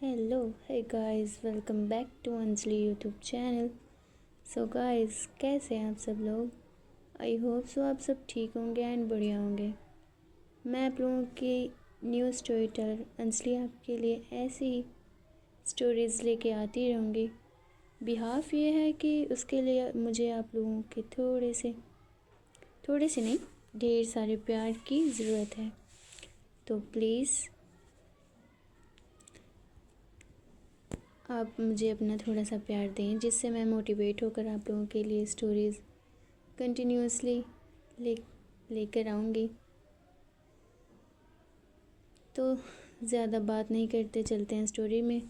Hello hey guys, welcome back to Anjali YouTube channel. So guys, कैसे हैं आप सब लोग? आई होप सो आप सब ठीक होंगे एंड बढ़िया होंगे। मैं आप लोगों की न्यू स्टोरी टेलर अंजलि आपके लिए ऐसी ही स्टोरीज़ लेके आती रहूँगी। बिहाफ ये है कि उसके लिए मुझे आप लोगों के थोड़े से नहीं, ढेर सारे प्यार की ज़रूरत है। तो प्लीज़ आप मुझे अपना थोड़ा सा प्यार दें, जिससे मैं मोटिवेट होकर आप लोगों के लिए स्टोरीज़ कंटिन्यूसली लेकर आऊँगी। तो ज़्यादा बात नहीं करते, चलते हैं स्टोरी में।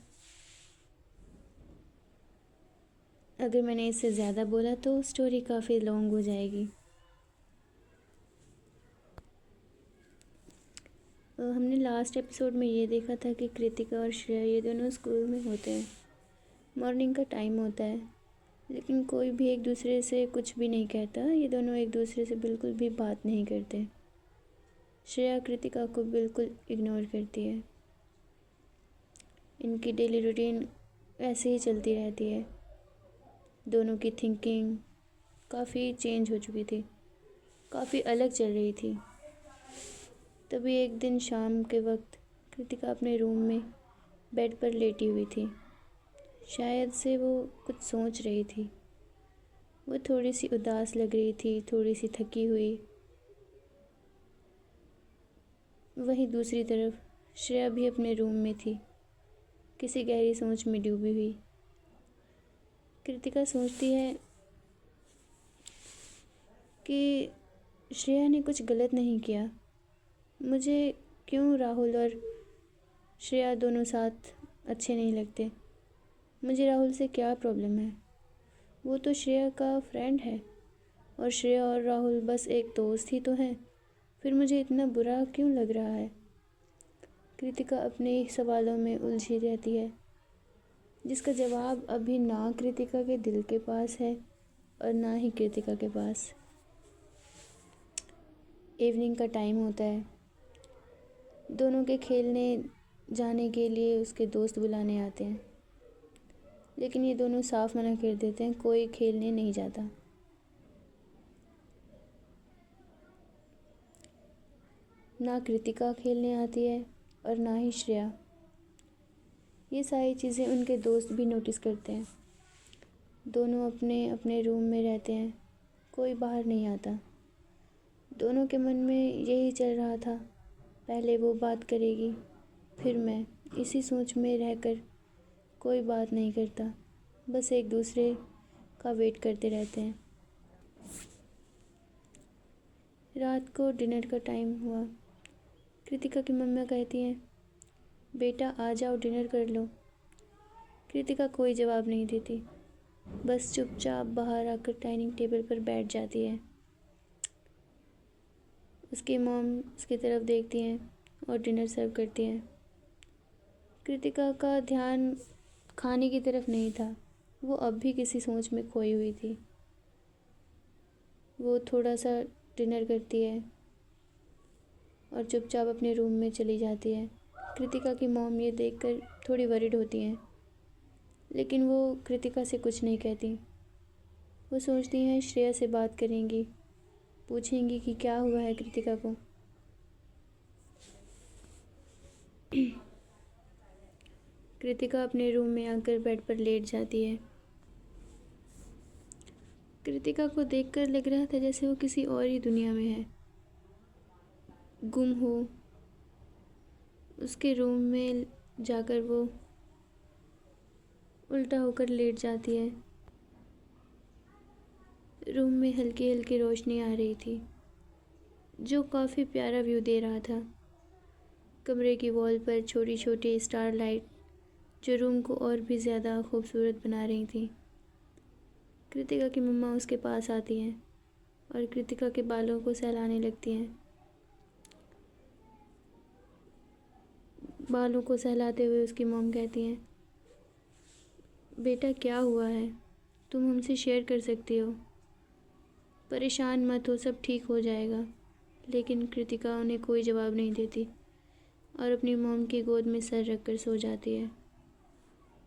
अगर मैंने इससे ज़्यादा बोला तो स्टोरी काफ़ी लॉन्ग हो जाएगी। हमने लास्ट एपिसोड में ये देखा था कि कृतिका और श्रेया ये दोनों स्कूल में होते हैं। मॉर्निंग का टाइम होता है, लेकिन कोई भी एक दूसरे से कुछ भी नहीं कहता। ये दोनों एक दूसरे से बिल्कुल भी बात नहीं करते। श्रेया कृतिका को बिल्कुल इग्नोर करती है। इनकी डेली रूटीन ऐसे ही चलती रहती है। दोनों की थिंकिंग काफ़ी चेंज हो चुकी थी, काफ़ी अलग चल रही थी। तभी एक दिन शाम के वक्त कृतिका अपने रूम में बेड पर लेटी हुई थी। शायद से वो कुछ सोच रही थी। वो थोड़ी सी उदास लग रही थी, थोड़ी सी थकी हुई। वहीं दूसरी तरफ श्रेया भी अपने रूम में थी, किसी गहरी सोच में डूबी हुई। कृतिका सोचती है कि श्रेया ने कुछ गलत नहीं किया। मुझे क्यों राहुल और श्रेया दोनों साथ अच्छे नहीं लगते? मुझे राहुल से क्या प्रॉब्लम है? वो तो श्रेया का फ्रेंड है, और श्रेया और राहुल बस एक दोस्त ही तो हैं। फिर मुझे इतना बुरा क्यों लग रहा है? कृतिका अपने सवालों में उलझी रहती है, जिसका जवाब अभी ना कृतिका के दिल के पास है और ना ही कृतिका के पास। इवनिंग का टाइम होता है। दोनों के खेलने जाने के लिए उसके दोस्त बुलाने आते हैं, लेकिन ये दोनों साफ मना कर देते हैं, कोई खेलने नहीं जाता। ना कृतिका खेलने आती है और ना ही श्रेया। ये सारी चीज़ें उनके दोस्त भी नोटिस करते हैं। दोनों अपने अपने रूम में रहते हैं, कोई बाहर नहीं आता। दोनों के मन में यही चल रहा था, पहले वो बात करेगी, फिर मैं। इसी सोच में रहकर कोई बात नहीं करता, बस एक दूसरे का वेट करते रहते हैं। रात को डिनर का टाइम हुआ। कृतिका की मम्मा कहती हैं, बेटा आ जाओ, डिनर कर लो। कृतिका कोई जवाब नहीं देती, बस चुपचाप बाहर आकर डाइनिंग टेबल पर बैठ जाती है। उसकी मॉम उसकी तरफ देखती हैं और डिनर सर्व करती हैं। कृतिका का ध्यान खाने की तरफ नहीं था, वो अब भी किसी सोच में खोई हुई थी। वो थोड़ा सा डिनर करती है और चुपचाप अपने रूम में चली जाती है। कृतिका की मॉम ये देखकर थोड़ी वरिड होती हैं, लेकिन वो कृतिका से कुछ नहीं कहती। वो सोचती हैं श्रेया से बात करेंगी, पूछेंगी कि क्या हुआ है कृतिका को। कृतिका अपने रूम में आकर बेड पर लेट जाती है। कृतिका को देखकर लग रहा था जैसे वो किसी और ही दुनिया में है, गुम हो। उसके रूम में जाकर वो उल्टा होकर लेट जाती है। रूम में हल्की हल्की रोशनी आ रही थी, जो काफ़ी प्यारा व्यू दे रहा था। कमरे की वॉल पर छोटी छोटी स्टार लाइट, जो रूम को और भी ज़्यादा खूबसूरत बना रही थी। कृतिका की मम्मा उसके पास आती हैं और कृतिका के बालों को सहलाने लगती हैं। बालों को सहलाते हुए उसकी मॉम कहती हैं, बेटा क्या हुआ है? तुम हमसे शेयर कर सकती हो, परेशान मत हो, सब ठीक हो जाएगा। लेकिन कृतिका उन्हें कोई जवाब नहीं देती और अपनी मॉम की गोद में सर रखकर सो जाती है।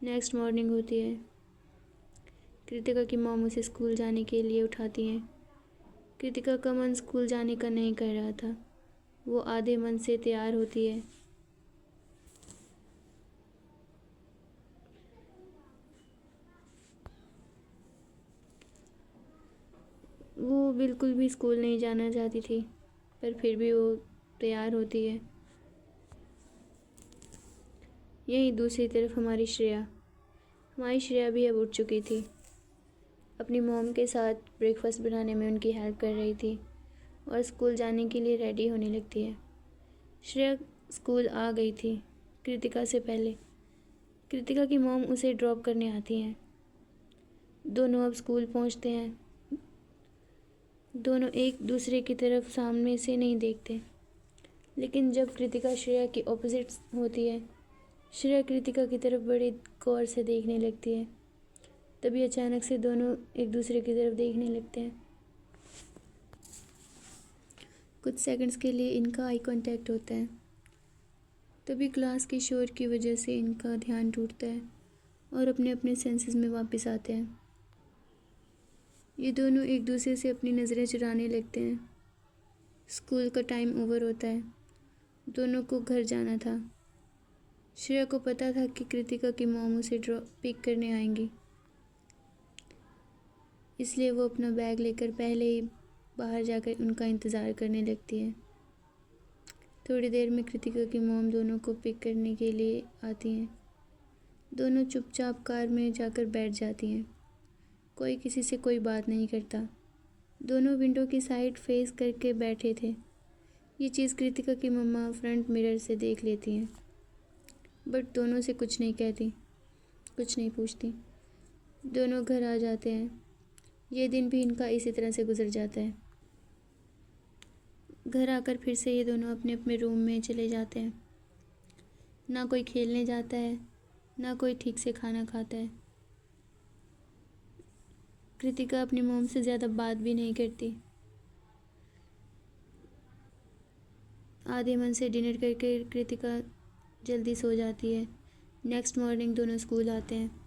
नेक्स्ट मॉर्निंग होती है। कृतिका की मॉम उसे स्कूल जाने के लिए उठाती हैं। कृतिका का मन स्कूल जाने का नहीं कर रहा था। वो आधे मन से तैयार होती है। वो बिल्कुल भी स्कूल नहीं जाना चाहती थी, पर फिर भी वो तैयार होती है। यहीं दूसरी तरफ हमारी श्रेया भी अब उठ चुकी थी। अपनी मॉम के साथ ब्रेकफास्ट बनाने में उनकी हेल्प कर रही थी और स्कूल जाने के लिए रेडी होने लगती है। श्रेया स्कूल आ गई थी कृतिका से पहले। कृतिका की मॉम उसे ड्रॉप करने आती हैं। दोनों अब स्कूल पहुंचते हैं। दोनों एक दूसरे की तरफ सामने से नहीं देखते, लेकिन जब कृतिका श्रेया की ऑपोजिट होती है, श्रेया कृतिका की तरफ बड़े गौर से देखने लगती है। तभी अचानक से दोनों एक दूसरे की तरफ देखने लगते हैं। कुछ सेकंड्स के लिए इनका आई कांटेक्ट होता है। तभी क्लास के शोर की वजह से इनका ध्यान टूटता है और अपने अपने सेंसेस में वापस आते हैं। ये दोनों एक दूसरे से अपनी नज़रें चुराने लगते हैं। स्कूल का टाइम ओवर होता है। दोनों को घर जाना था। श्रेया को पता था कि कृतिका की मॉम उसे पिक करने आएंगी, इसलिए वो अपना बैग लेकर पहले ही बाहर जाकर उनका इंतज़ार करने लगती है। थोड़ी देर में कृतिका की मॉम दोनों को पिक करने के लिए आती हैं। दोनों चुपचाप कार में जाकर बैठ जाती हैं। कोई किसी से कोई बात नहीं करता। दोनों विंडो की साइड फेस करके बैठे थे। ये चीज़ कृतिका की मम्मा फ्रंट मिरर से देख लेती हैं, बट दोनों से कुछ नहीं कहती, कुछ नहीं पूछती। दोनों घर आ जाते हैं। ये दिन भी इनका इसी तरह से गुजर जाता है। घर आकर फिर से ये दोनों अपने अपने रूम में चले जाते हैं। ना कोई खेलने जाता है, ना कोई ठीक से खाना खाता है। कृतिका अपनी मॉम से ज़्यादा बात भी नहीं करती। आधे मन से डिनर करके कृतिका जल्दी सो जाती है। नेक्स्ट मॉर्निंग दोनों स्कूल आते हैं।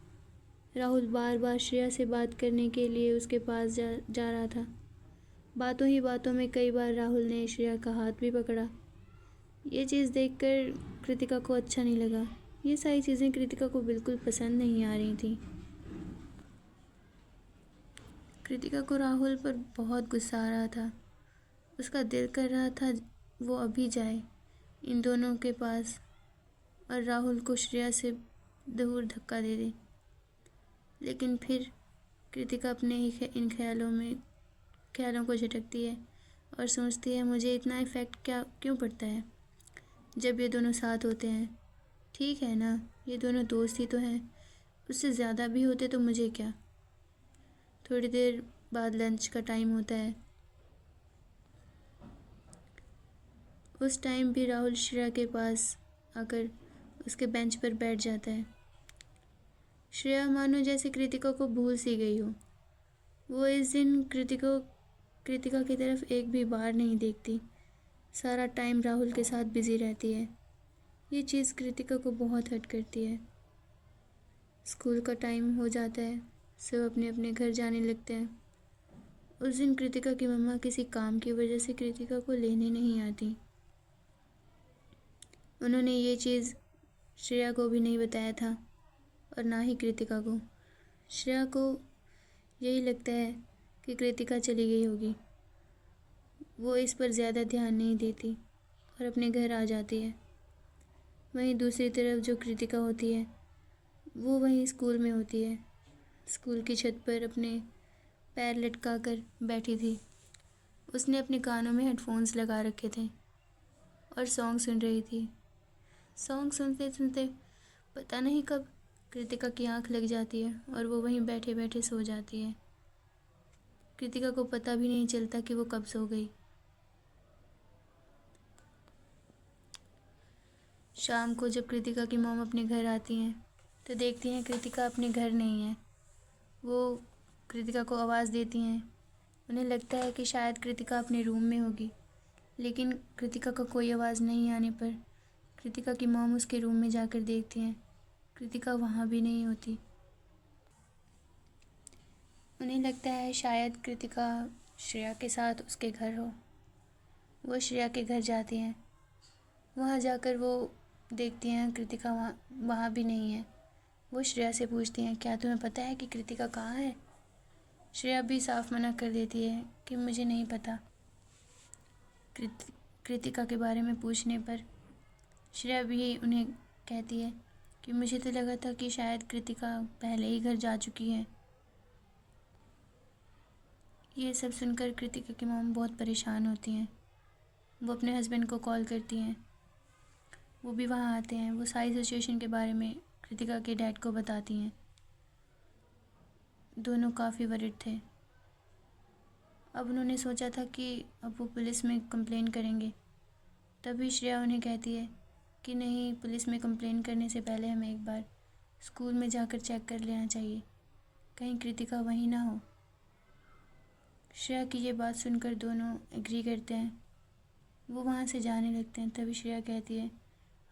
राहुल बार बार श्रेया से बात करने के लिए उसके पास जा रहा था। बातों ही बातों में कई बार राहुल ने श्रेया का हाथ भी पकड़ा। ये चीज़ देखकर कृतिका को अच्छा नहीं लगा। ये सारी चीज़ें कृतिका को बिल्कुल पसंद नहीं आ रही थी। कृतिका को राहुल पर बहुत गुस्सा आ रहा था। उसका दिल कर रहा था वो अभी जाए इन दोनों के पास और राहुल को श्रेया से दूर धक्का दे दे। लेकिन फिर कृतिका अपने ही इन ख्यालों को झटकती है और सोचती है, मुझे इतना इफ़ेक्ट क्यों पड़ता है जब ये दोनों साथ होते हैं। ठीक है ना, ये दोनों दोस्त ही तो हैं, उससे ज़्यादा भी होते तो मुझे क्या। थोड़ी देर बाद लंच का टाइम होता है। उस टाइम भी राहुल श्रेया के पास आकर उसके बेंच पर बैठ जाता है। श्रेया मानो जैसे कृतिका को भूल सी गई हो। वो इस दिन कृतिका की तरफ एक भी बार नहीं देखती। सारा टाइम राहुल के साथ बिजी रहती है। ये चीज़ कृतिका को बहुत हर्ट करती है। स्कूल का टाइम हो जाता है। सब अपने अपने घर जाने लगते हैं। उस दिन कृतिका की मम्मा किसी काम की वजह से कृतिका को लेने नहीं आती। उन्होंने ये चीज़ श्रेया को भी नहीं बताया था और ना ही कृतिका को। श्रेया को यही लगता है कि कृतिका चली गई होगी। वो इस पर ज़्यादा ध्यान नहीं देती और अपने घर आ जाती है। वहीं दूसरी तरफ जो कृतिका होती है वो वहीं स्कूल में होती है। स्कूल की छत पर अपने पैर लटका कर बैठी थी। उसने अपने कानों में हेडफोन्स लगा रखे थे और सॉन्ग सुन रही थी। सॉन्ग सुनते सुनते पता नहीं कब कृतिका की आंख लग जाती है और वो वहीं बैठे बैठे सो जाती है। कृतिका को पता भी नहीं चलता कि वो कब सो गई। शाम को जब कृतिका की मॉम अपने घर आती हैं तो देखती हैं कृतिका अपने घर नहीं है। वो कृतिका को आवाज़ देती हैं। उन्हें लगता है कि शायद कृतिका अपने रूम में होगी, लेकिन कृतिका का कोई आवाज़ नहीं आने पर कृतिका की मॉम उसके रूम में जाकर देखती हैं कृतिका वहाँ भी नहीं होती। उन्हें लगता है शायद कृतिका श्रेया के साथ उसके घर हो। वो श्रेया के घर जाती हैं। वहाँ जाकर वो देखती हैं कृतिका वहाँ भी नहीं है। वो श्रेया से पूछती हैं, क्या तुम्हें पता है कि कृतिका कहाँ है? श्रेया भी साफ मना कर देती है कि मुझे नहीं पता। कृतिका के बारे में पूछने पर श्रेया भी उन्हें कहती है कि मुझे तो लगा था कि शायद कृतिका पहले ही घर जा चुकी है। ये सब सुनकर कृतिका की मॉम बहुत परेशान होती हैं। वो अपने हस्बैंड को कॉल करती हैं। वो भी वहाँ आते हैं। वो सारी सिचुएशन के बारे में कृतिका के डैड को बताती हैं। दोनों काफ़ी वरिड थे। अब उन्होंने सोचा था कि अब वो पुलिस में कंप्लेन करेंगे। तभी श्रेया उन्हें कहती है कि नहीं, पुलिस में कंप्लेन करने से पहले हमें एक बार स्कूल में जाकर चेक कर लेना चाहिए, कहीं कृतिका वहीं ना हो। श्रेया की ये बात सुनकर दोनों एग्री करते हैं। वो वहाँ से जाने लगते हैं। तभी श्रेया कहती है,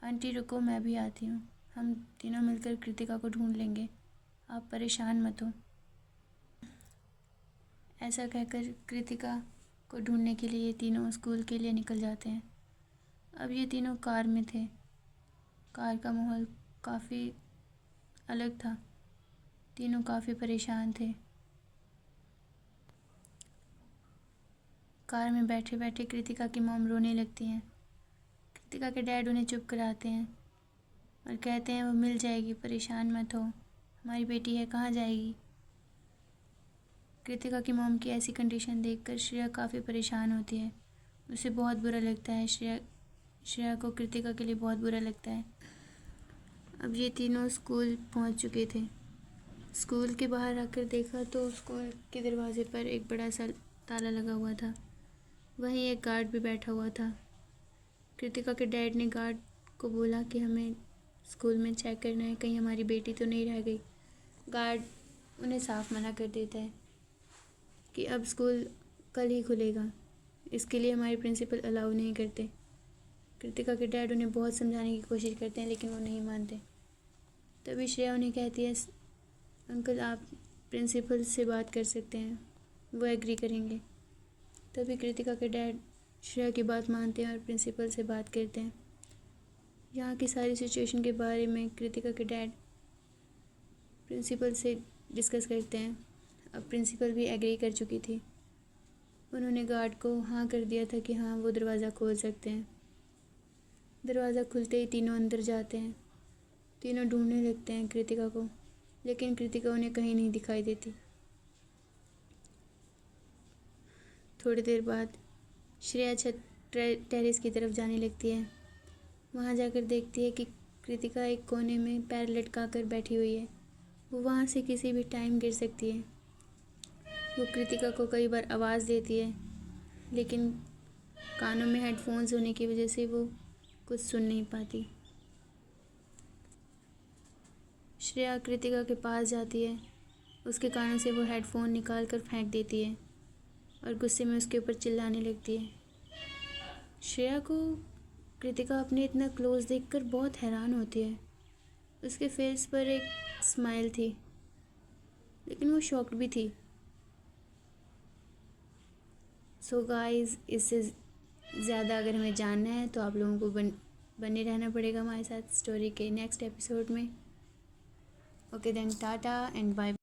आंटी रुको, मैं भी आती हूँ, हम तीनों मिलकर कृतिका को ढूंढ लेंगे, आप परेशान मत हो। ऐसा कहकर कृतिका को ढूंढने के लिए ये तीनों स्कूल के लिए निकल जाते हैं। अब ये तीनों कार में थे। कार का माहौल काफ़ी अलग था। तीनों काफ़ी परेशान थे। कार में बैठे बैठे कृतिका की मॉम रोने लगती हैं। कृतिका के डैड उन्हें चुप कराते हैं और कहते हैं वो मिल जाएगी, परेशान मत हो, हमारी बेटी है, कहाँ जाएगी। कृतिका की मॉम की ऐसी कंडीशन देखकर श्रेया काफ़ी परेशान होती है। उसे बहुत बुरा लगता है। श्रेया को कृतिका के लिए बहुत बुरा लगता है। अब ये तीनों स्कूल पहुंच चुके थे। स्कूल के बाहर आकर देखा तो स्कूल के दरवाजे पर एक बड़ा सा ताला लगा हुआ था। वहीं एक गार्ड भी बैठा हुआ था। कृतिका के डैड ने गार्ड को बोला कि हमें स्कूल में चेक करना है, कहीं हमारी बेटी तो नहीं रह गई। गार्ड उन्हें साफ मना कर देता है कि अब स्कूल कल ही खुलेगा, इसके लिए हमारे प्रिंसिपल अलाउ नहीं करते। कृतिका के डैड उन्हें बहुत समझाने की कोशिश करते हैं लेकिन वो नहीं मानते। तभी श्रेया उन्हें कहती है, अंकल आप प्रिंसिपल से बात कर सकते हैं, वो एग्री करेंगे। तभी कृतिका के डैड श्रेया की बात मानते हैं और प्रिंसिपल से बात करते हैं। यहाँ की सारी सिचुएशन के बारे में कृतिका के डैड प्रिंसिपल से डिस्कस करते हैं। अब प्रिंसिपल भी एग्री कर चुकी थी। उन्होंने गार्ड को हाँ कर दिया था कि हाँ वो दरवाज़ा खोल सकते हैं। दरवाज़ा खुलते ही तीनों अंदर जाते हैं। तीनों ढूंढने लगते हैं कृतिका को, लेकिन कृतिका उन्हें कहीं नहीं दिखाई देती। थोड़ी देर बाद श्रेया छत टेरेस की तरफ जाने लगती है। वहाँ जाकर देखती है कि कृतिका एक कोने में पैर लटका कर बैठी हुई है। वो वहाँ से किसी भी टाइम गिर सकती है। वो कृतिका को कई बार आवाज़ देती है लेकिन कानों में हेडफोन्स होने की वजह से वो कुछ सुन नहीं पाती। श्रेया कृतिका के पास जाती है। उसके कानों से वो हेडफोन निकाल कर फेंक देती है और गुस्से में उसके ऊपर चिल्लाने लगती है। श्रेया को कृतिका अपने इतना क्लोज देखकर बहुत हैरान होती है। उसके फेस पर एक स्माइल थी लेकिन वो शॉक्ड भी थी। सो गाइस, इससे ज़्यादा अगर हमें जानना है तो आप लोगों को बने रहना पड़ेगा हमारे साथ स्टोरी के नेक्स्ट एपिसोड में। Okay then, tata and bye.